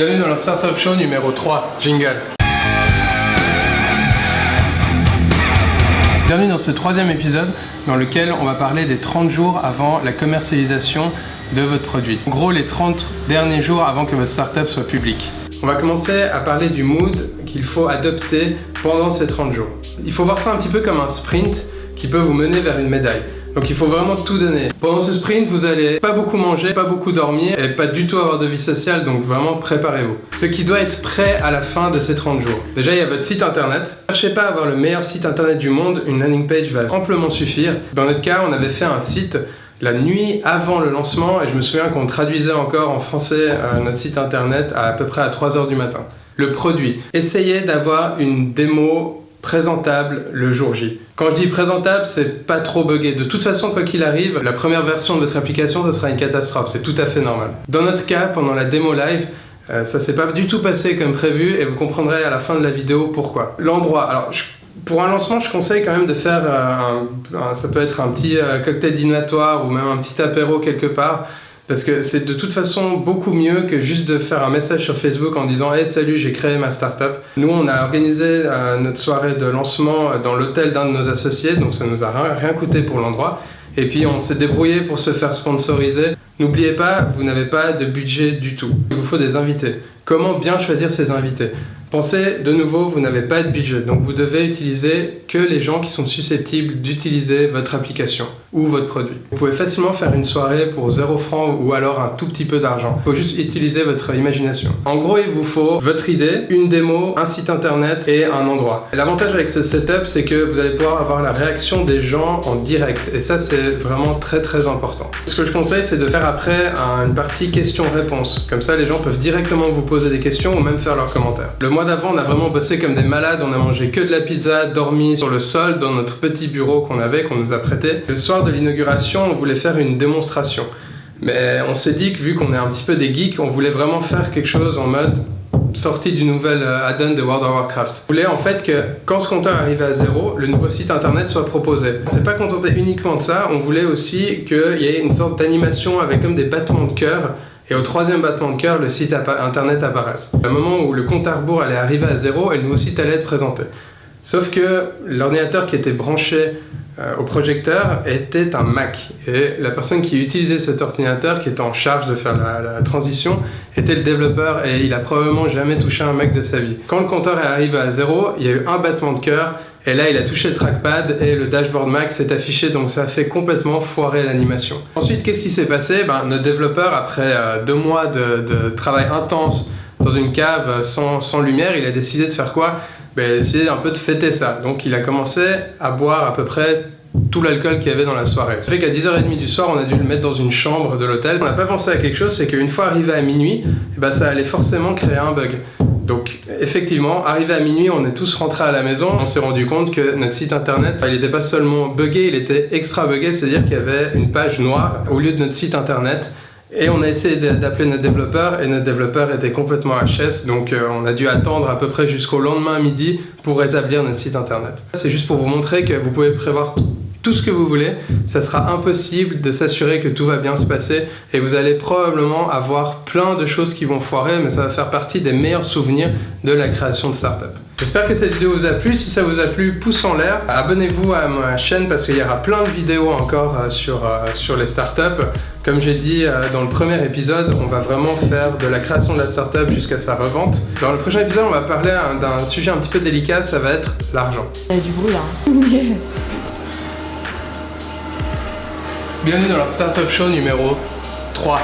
Bienvenue dans le Startup Show numéro 3, Jingle. Bienvenue dans ce troisième épisode dans lequel on va parler des 30 jours avant la commercialisation de votre produit. En gros, les 30 derniers jours avant que votre startup soit publique. On va commencer à parler du mood qu'il faut adopter pendant ces 30 jours. Il faut voir ça un petit peu comme un sprint qui peut vous mener vers une médaille. Donc il faut vraiment tout donner. Pendant ce sprint, vous allez pas beaucoup manger, pas beaucoup dormir et pas du tout avoir de vie sociale, donc vraiment préparez-vous. Ce qui doit être prêt à la fin de ces 30 jours. Déjà, il y a votre site internet. Ne cherchez pas à avoir le meilleur site internet du monde, une landing page va amplement suffire. Dans notre cas, on avait fait un site la nuit avant le lancement et je me souviens qu'on traduisait encore en français notre site internet à peu près à 3h du matin. Le produit. Essayez d'avoir une démo présentable le jour J. Quand je dis présentable, c'est pas trop buggé. De toute façon, quoi qu'il arrive, la première version de votre application, ce sera une catastrophe. C'est tout à fait normal. Dans notre cas, pendant la démo live, ça s'est pas du tout passé comme prévu et vous comprendrez à la fin de la vidéo pourquoi. L'endroit. Alors, pour un lancement, je conseille quand même de faire ça peut être un petit cocktail dînatoire ou même un petit apéro quelque part. Parce que c'est de toute façon beaucoup mieux que juste de faire un message sur Facebook en disant « Hey, salut, j'ai créé ma startup ». Nous, on a organisé notre soirée de lancement dans l'hôtel d'un de nos associés, donc ça nous a rien coûté pour l'endroit. Et puis, on s'est débrouillé pour se faire sponsoriser. N'oubliez pas, vous n'avez pas de budget du tout. Il vous faut des invités. Comment bien choisir ces invités ? Pensez, de nouveau, vous n'avez pas de budget, donc vous devez utiliser que les gens qui sont susceptibles d'utiliser votre application ou votre produit. Vous pouvez facilement faire une soirée pour 0 francs ou alors un tout petit peu d'argent. Il faut juste utiliser votre imagination. En gros, il vous faut votre idée, une démo, un site internet et un endroit. L'avantage avec ce setup, c'est que vous allez pouvoir avoir la réaction des gens en direct et ça, c'est vraiment très très important. Ce que je conseille, c'est de faire après une partie questions-réponses. Comme ça, les gens peuvent directement vous poser des questions ou même faire leurs commentaires. Le mois d'avant, on a vraiment bossé comme des malades, on a mangé que de la pizza, dormi sur le sol dans notre petit bureau qu'on nous a prêté. Le soir de l'inauguration, on voulait faire une démonstration. Mais on s'est dit que vu qu'on est un petit peu des geeks, on voulait vraiment faire quelque chose en mode sortie du nouvel add-on de World of Warcraft. On voulait en fait que quand ce compteur arrivait à 0, le nouveau site internet soit proposé. On s'est pas contenté uniquement de ça, on voulait aussi qu'il y ait une sorte d'animation avec comme des battements de cœur. Et au 3e battement de cœur, le site internet apparaisse. Au moment où le compte à rebours allait arriver à 0, et le nouveau site allait être présenté. Sauf que l'ordinateur qui était branché au projecteur était un Mac. Et la personne qui utilisait cet ordinateur, qui était en charge de faire la transition, était le développeur et il a probablement jamais touché un Mac de sa vie. Quand le compteur est arrivé à 0, il y a eu un battement de cœur. Et là, il a touché le trackpad et le dashboard Mac s'est affiché, donc ça a fait complètement foirer l'animation. Ensuite, qu'est-ce qui s'est passé ? Notre développeur, après 2 mois de travail intense dans une cave sans lumière, il a décidé de faire quoi ? Essayer un peu de fêter ça. Donc il a commencé à boire à peu près tout l'alcool qu'il y avait dans la soirée. Ça fait qu'à 10h30 du soir, on a dû le mettre dans une chambre de l'hôtel. On n'a pas pensé à quelque chose, c'est qu'une fois arrivé à minuit, ça allait forcément créer un bug. Donc effectivement, arrivé à minuit, on est tous rentrés à la maison. On s'est rendu compte que notre site internet, il n'était pas seulement buggé, il était extra buggé, c'est-à-dire qu'il y avait une page noire au lieu de notre site internet. Et on a essayé d'appeler notre développeur et notre développeur était complètement HS, donc on a dû attendre à peu près jusqu'au lendemain midi pour rétablir notre site internet. C'est juste pour vous montrer que vous pouvez prévoir tout ce que vous voulez, ça sera impossible de s'assurer que tout va bien se passer et vous allez probablement avoir plein de choses qui vont foirer, mais ça va faire partie des meilleurs souvenirs de la création de startup. J'espère que cette vidéo vous a plu. Si ça vous a plu, pouce en l'air. Abonnez-vous à ma chaîne parce qu'il y aura plein de vidéos encore sur les startups. Comme j'ai dit dans le premier épisode, on va vraiment faire de la création de la startup jusqu'à sa revente. Dans le prochain épisode, on va parler d'un sujet un petit peu délicat, ça va être l'argent. Il y a du bruit là. Bienvenue dans le Startup Show numéro 3.